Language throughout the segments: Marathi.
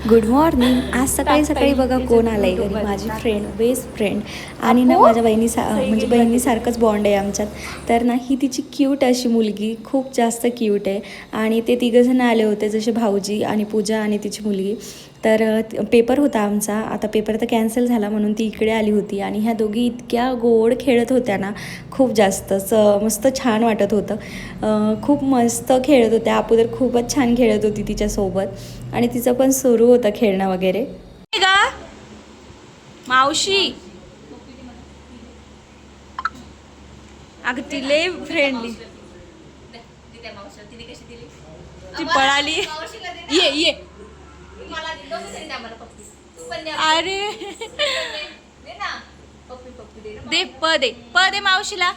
Good morning. आज सकाळी सकाळी बघा कोण आलं आहे घरी. माझी फ्रेंड, बेस्ट फ्रेंड. आणि ना माझ्या म्हणजे बहिणीसारखंच बॉन्ड आहे आमच्यात. तर ना ही तिची क्यूट अशी मुलगी, खूप जास्त क्यूट आहे. आणि ते तिघंजण आले होते, जसे भाऊजी आणि पूजा आणि तिची मुलगी. तर पेपर होता आमचा. आता पेपर तर कॅन्सल झाला म्हणून ती इकडे आली होती. आणि ह्या दोघी इतक्या गोड खेळत होत्या ना, खूप जास्तच मस्त छान वाटत होतं. खूप मस्त खेळत होत्या. आपू तर खूपच छान खेळत होती तिच्यासोबत आणि तिचं पण सुरू होतं खेळणं वगैरे. मावशी अगं ती लय फ्रेंडली, ती पळाली. ये ये अरे दे प दे मावशीला.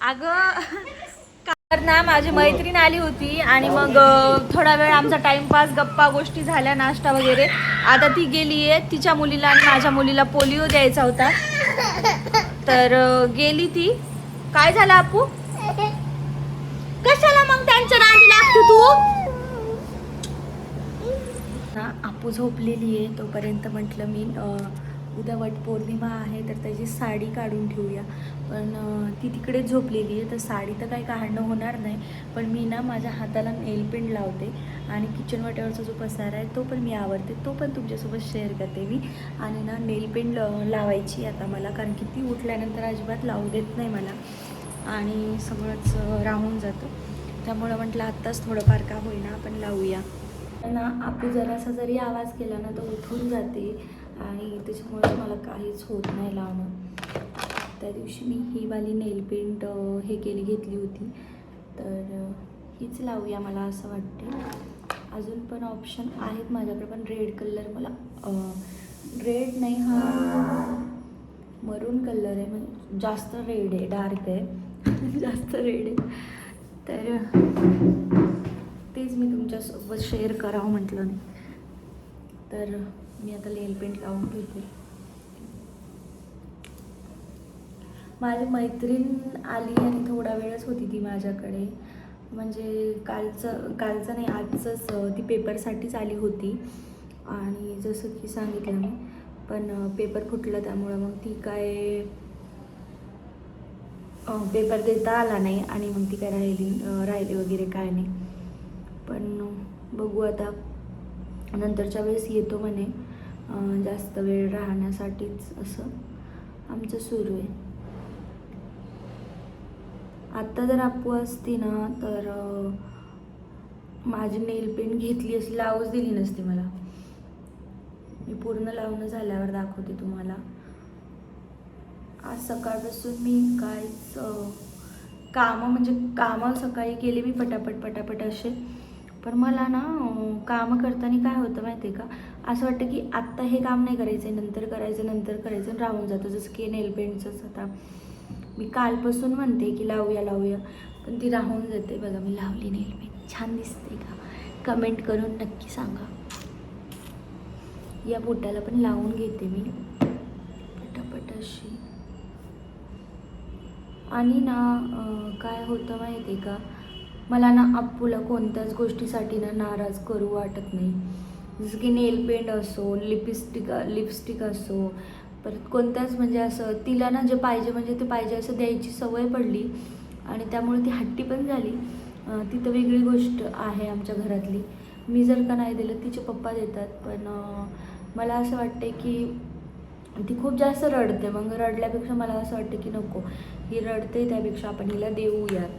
अगं तर ना माझी मैत्रीण आली होती आणि मग थोडा वेळ आमचा टाइमपास, गप्पा गोष्टी झाल्या, नाश्ता वगैरे. आता ती गेली आहे. तिच्या मुलीला आणि माझ्या मुलीला पोलिओ द्यायचा होता, तर गेली ती. काय झालं आपू? कशाला मग त्यांच्या नादी लागते तू? ना आपू झोपलेली आहे, तोपर्यंत म्हटलं मी उद्या वटपौर्णिमा आहे तर त्याची साडी काढून ठेवूया. पण ती तिकडेच झोपलेली आहे, तर साडी तर काही काढणं होणार नाही. पण मी ना माझ्या हाताला नेलपेंट लावते आणि किचन वाट्यावरचा जो पसारा आहे तो पण मी आवरते, तो पण तुमच्यासोबत शेअर करते मी. आणि ना नेलपेंट लावायची आता मला, कारण की ती उठल्यानंतर अजिबात लावू देत नाही मला आणि सगळंच राहून जातं. त्यामुळं म्हटलं आत्ताच थोडंफार का होईना आपण लावूया ना. आपू जरासा जरी आवाज केला ना तर उठून जाते आणि त्याच्यामुळे मला काहीच होत नाही लावणं. त्या दिवशी मी ही वाली नेलपेंट घेतली होती, तर हीच लावूया मला असं वाटते. अजून पण ऑप्शन आहेत माझ्याकडे, पण रेड कलर मला रेड नाही, हा मरून कलर आहे, म्हणजे जास्त रेड आहे, डार्क आहे जास्त रेड आहे. तर तेच मी तुमच्यासोबत शेअर करावं म्हटलं नाही. तर मी आता नेलपेंट लावून घेते. माझी मैत्रीण आली आणि थोडा वेळच होती ती माझ्याकडे, म्हणजे कालचं नाही, आजचंच ती पेपरसाठीच आली होती. आणि जसं की सांगितलं मी, पण पेपर फुटलं त्यामुळं मग ती काय पेपर देता आला नाही आणि मग ती काय राहिली वगैरे काय नाही. पण बघू आता, नंतरच्या वेळेस येतो म्हणे. जास्त वेळ राहण्यासाठीच असं आमचं सुरू आहे. आत्ता जर आपू असती ना तर माझी नेल पेंट घेतली असती, लावच दिली नसती मला. मी पूर्ण लावणं झाल्यावर दाखवते तुम्हाला. आज सकाळपासून मी काहीच कामं सकाळी केले मी पटापट असे. पण मला ना कामं करताना काय होतं माहिती आहे का, असं वाटतं की आत्ता हे काम नाही करायचं आहे, नंतर करायचं राहून जातं. जसं की नेलपेंटचंच आता मी कालपासून म्हणते की लावूया, पण ती राहून जाते. बघा मी लावली नेलपेंट, छान दिसते का? कमेंट करून नक्की सांगा. या बोटाला पण लावून घेते मी पटापट अशी. आणि ना काय होतं माहिती आहे का, मला ना अप्पूला कोणत्याच गोष्टीसाठी ना नाराज करू वाटत नाही. जसं की नेल पेंट असो, लिपस्टिक असो, परत कोणत्याच म्हणजे असं तिला ना जे पाहिजे म्हणजे ते पाहिजे असं द्यायची सवय पडली आणि त्यामुळे ती हट्टी पण झाली. ती तर वेगळी गोष्ट आहे आमच्या घरातली. मी जर का नाही दिलं तिचे पप्पा देतात, पण मला असं वाटते की ती खूप जास्त रडते. मग रडल्यापेक्षा मला असं वाटतं की नको, ही रडते त्यापेक्षा आपण हिला देऊयात,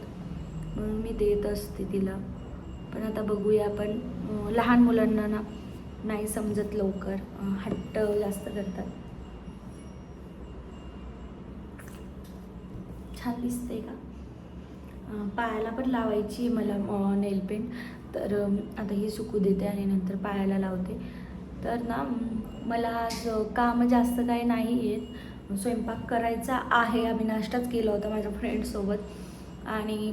म्हणून मी देत असते तिला. पण आता बघूया. पण लहान मुलांना ना नाही समजत लवकर, हट्ट जास्त करतात. छान दिसते का? पायाला पण लावायची मला नेलपेंट, तर आता ही सुकू देते आणि नंतर पायाला लावते. तर ना मला आज काम जास्त काही नाही आहेत. स्वयंपाक करायचा आहे. आम्ही नाश्ताच केला होता माझ्या फ्रेंडसोबत आणि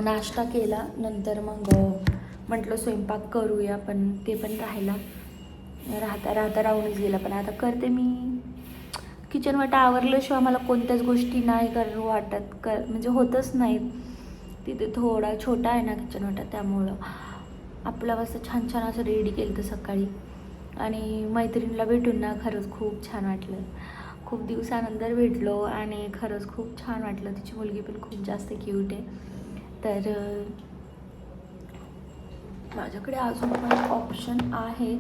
नाश्ता केला. नंतर मग म्हटलं स्वयंपाक करूया, पण ते पण राहता राहूनच गेला. पण आता करते मी. किचन वाटा आवरल्याशिवाय मला कोणत्याच गोष्टी नाही करू वाटत, म्हणजे होतच नाहीत. तिथे थोडा छोटा आहे ना किचन वाटा, त्यामुळं आपला मस्त छान छान असं रेडी केलं तर सकाळी. आणि मैत्रिणीला भेटून ना खरंच खूप छान वाटलं. खूप दिवसानंतर भेटलो आणि खरंच खूप छान वाटलं. तिची मुलगी पण खूप जास्त क्यूट आहे. तर माझ्याकडे अजून पण ऑप्शन आहेत,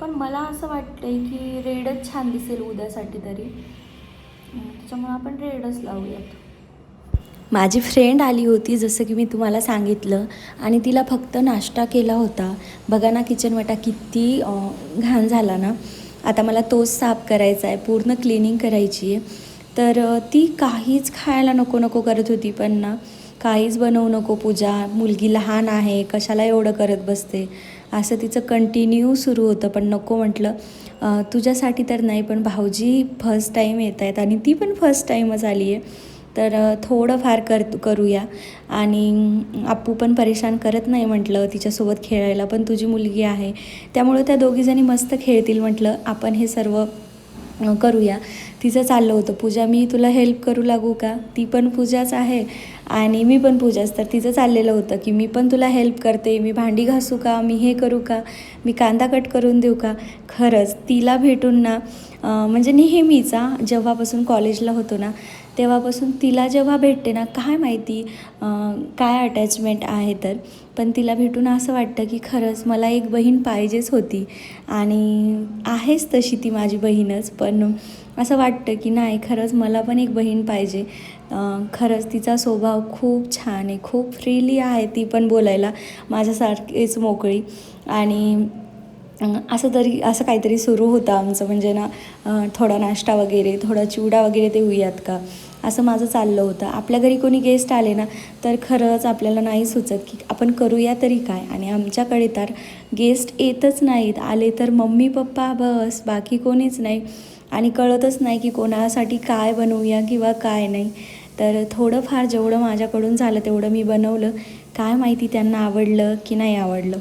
पण मला असं वाटतं आहे की रेडच छान दिसेल उद्यासाठी तरी, त्याच्यामुळे आपण रेडच लावूयात. माझी फ्रेंड आली होती जसं की मी तुम्हाला सांगितलं, आणि तिला फक्त नाश्ता केला होता. बघा ना किचन वाटा किती घाण झाला ना. आता मला तोच साफ करायचा आहे, पूर्ण क्लिनिंग करायची आहे. तर ती काहीच खायला नको नको करत होती, पण ना काहीच बनवू नको पूजा, मुलगी लहान आहे, कशाला एवढं करत बसते, असं तिचं कंटिन्यू सुरू होतं. पण नको म्हटलं, तुझ्यासाठी तर नाही, पण भाऊजी फर्स्ट टाईम येत आहेत आणि ती पण फर्स्ट टाईमच आली आहे, तर थोडंफार करूया. आणि आप्पू पण परेशान करत नाही म्हटलं तिच्यासोबत खेळायला, पण तुझी मुलगी आहे त्यामुळं त्या दोघीजणी मस्त खेळतील म्हटलं, आपण हे सर्व करूया. तिचं चाललं होतं, पूजा मी तुला हेल्प करू लागू का, ती पण पूजाच आहे आणि मी पण पूजाच. तर तिचं चाललेलं होतं की मी पण तुला हेल्प करते, मी भांडी घासू का, मी हे करू का, मी कांदा कट करून देऊ का. खरंच तिला भेटून ना म्हणजे नेहमीचा जेव्हापासून कॉलेजला होतो ना तेव्हापासून तिला जेव्हा भेटते ना, काय माहिती काय अटॅचमेंट आहे, तर पण तिला भेटून असं वाटतं की खरंच मला एक बहीण पाहिजेच होती. आणि आहेच तशी ती माझी बहीणच, पण असं वाटतं की नाही खरंच मला पण एक बहीण पाहिजे. खरंच तिचा स्वभाव खूप छान आहे, खूप फ्रीली आहे ती पण बोलायला, माझ्यासारखीच मोकळी. आणि असं काहीतरी सुरू होतं आमचं, म्हणजे ना थोडा नाश्ता वगैरे, थोडा चिवडा वगैरे देऊयात का, असं माझं चाललं होतं. आपल्या घरी कोणी गेस्ट आले ना तर खरंच आपल्याला नाही सुचत की आपण करूया तरी काय. आणि आमच्याकडे तर गेस्ट येतच नाहीत, आले तर मम्मी पप्पा बस, बाकी कोणीच नाही. आणि कळतच नाही की कोणासाठी काय बनवूया किंवा काय नाही. तर थोडंफार जेवढं माझ्याकडून झालं तेवढं मी बनवलं. काय माहिती त्यांना आवडलं की नाही आवडलं,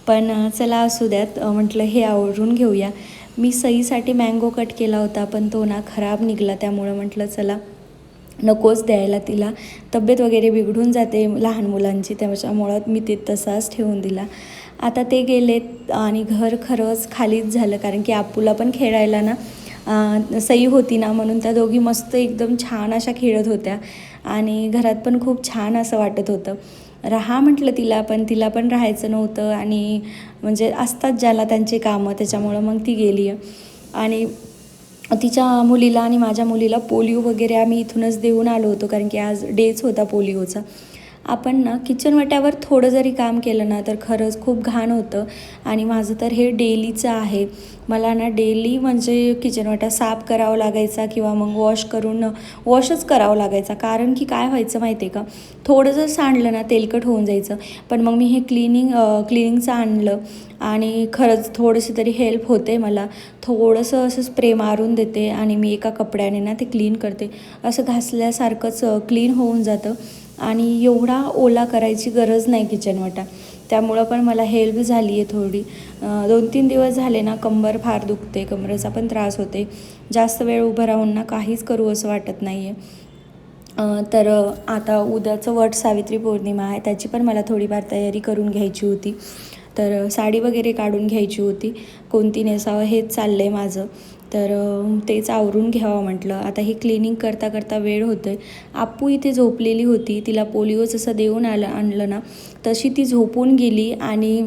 पण चला असू द्यात. म्हटलं हे आवरून घेऊया. मी सईसाठी मँगो कट केला होता, पण तो ना खराब निघाला, त्यामुळं म्हटलं चला नकोच द्यायला, तिला तब्येत वगैरे बिघडून जाते लहान मुलांची, त्याच्यामुळं मी ते तसाच ठेवून दिला. आता ते गेलेत आणि घर खरंच खालीच झालं, कारण की आपूला पण खेळायला ना सई होती ना, म्हणून त्या दोघी मस्त एकदम छान अशा खेळत होत्या आणि घरात पण खूप छान असं वाटत होतं. राहा म्हटलं तिला, पण तिला पण राहायचं नव्हतं आणि म्हणजे असतात ज्याला त्यांची कामं, त्याच्यामुळं मग ती गेली आहे. आणि तिच्या मुलीला आणि माझ्या मुलीला पोलिओ वगैरे आम्ही इथूनच देऊन आलो होतो, कारण की आज डेच होता पोलिओचा. आपण ना किचन वाट्यावर थोडं जरी काम केलं ना तर खरंच खूप घाण होतं. आणि माझं तर हे डेलीचं आहे, मला ना डेली म्हणजे किचन वाटा साफ करावं लागायचा किंवा मग वॉशच करावं लागायचा. कारण की काय व्हायचं माहिती आहे का, थोडं जर सांडलं ना तेलकट होऊन जायचं. पण मग मी हे क्लिनिंगचं आणलं आणि खरंच थोडीशी तरी हेल्प होते मला. थोडंसं असं स्प्रे मारून देते आणि मी एका कपड्याने ना ते क्लीन करते, असं घासल्यासारखंच क्लीन होऊन जातं. आणि एवढा ओला करायची गरज नाही किचन वाटा, त्यामुळं पण मला हेल्प झाली आहे थोडी. 2-3 दिवस झाले ना कंबर फार दुखते, कमरेचा पण त्रास होते, जास्त वेळ उभं राहून ना काहीच करू असं वाटत नाही आहे. तर आता उद्याचं वट सावित्री पौर्णिमा आहे, त्याची पण मला थोडीफार तयारी करून घ्यायची होती. तर साडी वगैरे काढून घ्यायची होती, कोणती नेसावं हेच चाललं आहे माझं. तर तेच आवरून घ्यावं म्हटलं. आता हे क्लिनिंग करता करता वेळ होतो आहे. आप्पू इथे झोपलेली होती, तिला पोलिओ जसं देऊन आणलं ना तशी ती झोपून गेली. आणि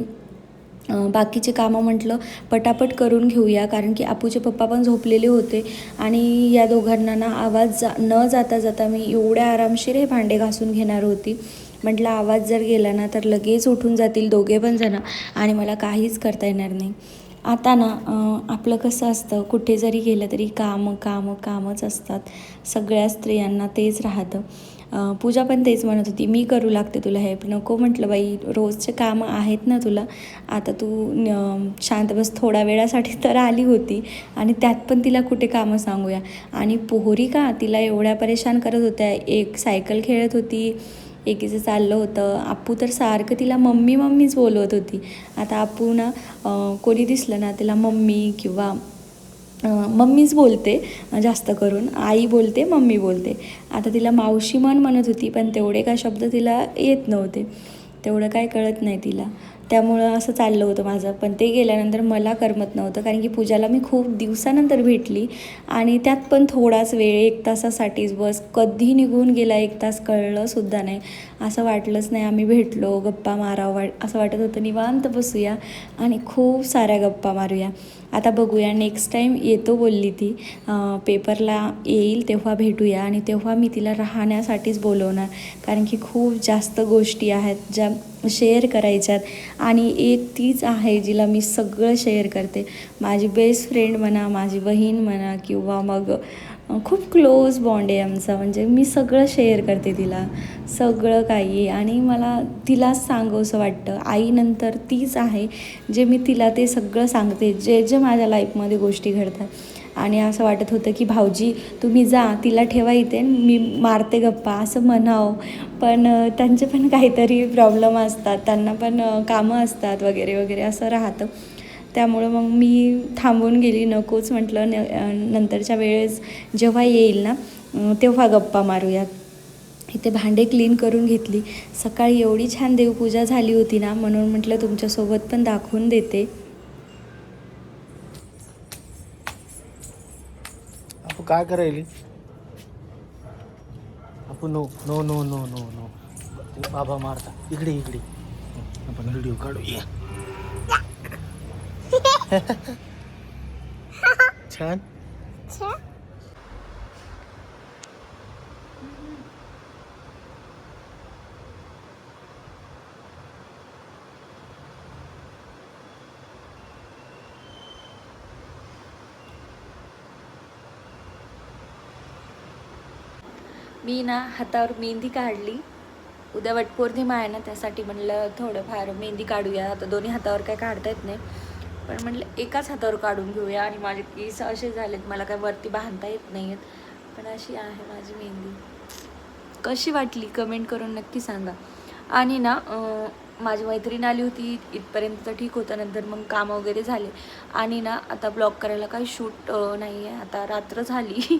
बाकीचे कामं म्हटलं पटापट करून घेऊया, कारण की आपूचे पप्पा पण झोपलेले होते. आणि या दोघांना ना आवाज न जाता मी एवढ्या आरामशीर हे भांडे घासून घेणार होती. म्हटलं आवाज जर गेला ना तर लगेच उठून जातील दोघे पण जण आणि मला काहीच करता येणार नाही. आता ना आपलं कसं असतं, कुठे जरी गेलं तरी कामच असतात, सगळ्या स्त्रियांना तेच राहतं. पूजा पण तेच म्हणत होती, मी करू लागते तुला हेल्प. नको म्हटलं बाई, रोजचे कामं आहेत ना तुला, आता तू शांत बस. थोड्या वेळासाठी तर आली होती आणि त्यात पण तिला कुठे कामं सांगूया. आणि पोहरी का तिला एवढ्या परेशान करत होत्या, एक सायकल खेळत होती, एकीचं चाललं होतं. आप्पू तर सारखं तिला मम्मीच बोलवत होती. आता आप्पू ना कोणी दिसलं ना तिला मम्मी किंवा मम्मीच बोलते, जास्त करून आई बोलते, मम्मी बोलते. आता तिला मावशी म्हणत होती, पण तेवढे काय शब्द तिला येत नव्हते, तेवढं काय कळत नाही तिला. त्यामुळं असं चाललं होतं माझं. पण ते गेल्यानंतर मला करमत नव्हतं, कारण की पूजाला मी खूप दिवसानंतर भेटली आणि त्यात पण थोडाच वेळ, 1 तासासाठीच बस. कधी निघून गेला 1 तास कळलंसुद्धा नाही. असं वाटलंच नाही आम्ही भेटलो, गप्पा मारावं असं वाटत होतं. निवांत बसूया आणि खूप साऱ्या गप्पा मारूया. आता बघूया, नेक्स्ट टाईम येतो बोलली ती, पेपरला येईल तेव्हा भेटूया आणि तेव्हा मी तिला राहण्यासाठीच बोलवणार, कारण की खूप जास्त गोष्टी आहेत ज्या शेअर करायच्यात आणि एक तीच आहे जिला मी सगळं शेअर करते. माझी बेस्ट फ्रेंड म्हणा, माझी बहीण म्हणा, किंवा मग खूप क्लोज बॉन्ड आहे आमचा. म्हणजे मी सगळं शेअर करते तिला, सगळं काही. आणि मला तिलाच सांगावंसं वाटतं. आईनंतर तीच आहे जे मी तिला ते सगळं सांगते, जे जे माझ्या लाईफमध्ये गोष्टी घडतात. आणि असं वाटत होतं की भाऊजी तुम्ही जा, तिला ठेवा इथे, मी मारते गप्पा असं म्हणावं. पण त्यांचे पण काहीतरी प्रॉब्लेम असतात, त्यांना पण कामं असतात वगैरे वगैरे असं राहतं. त्यामुळं मग मी थांबून गेली, नकोच म्हटलं. नंतरच्या वेळेस जेव्हा येईल ना तेव्हा गप्पा मारूयात. इथे भांडे क्लीन करून घेतली. सकाळी एवढी छान देवपूजा झाली होती ना, म्हणून म्हटलं तुमच्यासोबत पण दाखवून देते. आपण काय करायली? आपण no no no no no no ते बाबा मारता. इकडे इकडे आपण व्हिडिओ काढूया. छान. मी ना हातावर मेहंदी काढली. उद्या वटपौर्णिमा आहे ना, त्यासाठी म्हणलं थोडंफार मेहंदी काढूया. आता दोन्ही हातावर काय काढता येत नाही, पण म्हटलं एकाच हातावर काढून घेऊया. आणि माझे केस असे झालेत, मला काय वरती बांधता येत नाही आहेत, पण अशी आहे माझी मेहंदी. कशी वाटली कमेंट करून नक्की सांगा. आणि ना माझी मैत्रीण आली होती, इथपर्यंत तर ठीक होतं. नंतर मग कामं वगैरे झाले आणि ना आता ब्लॉग करायला काही शूट नाही आहे. आता रात्र झाली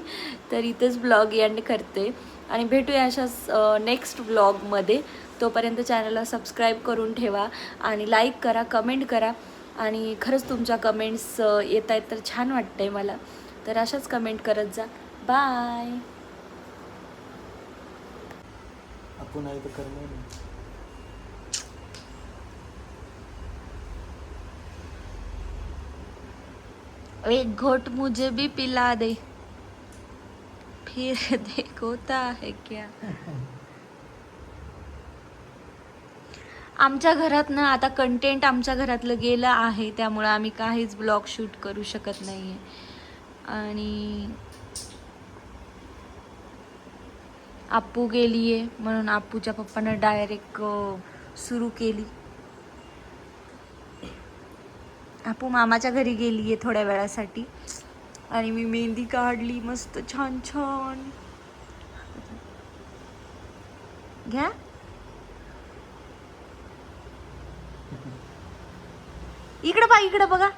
तर इथंच ब्लॉग एंड करते आणि भेटूया अशाच नेक्स्ट ब्लॉगमध्ये. तोपर्यंत चॅनलला सबस्क्राईब करून ठेवा आणि लाईक करा, कमेंट करा. आणि खरंच तुमच्या कमेंट्स येत आहेत तर छान वाटतं आहे मला. तर अशाच कमेंट करत जा. बाय. आपण आहे तर कर्म नाही. एक घोट मुझे भी पिला दे, फिर देखोता है क्या. आमच्या घरात ना आता कंटेंट आमच्या घरातलं गेलं आहे, त्यामुळे आम्ही काहीच ब्लॉग शूट करू शकत नाही आहे. आणि आप्पू गेली आहे म्हणून आप्पूच्या पप्पानं डायरेक्ट सुरू केली. आप्पू मामाच्या घरी गेली आहे थोड्या वेळासाठी आणि मी मेहंदी काढली मस्त छान छान. घ्या. इकडं बघा.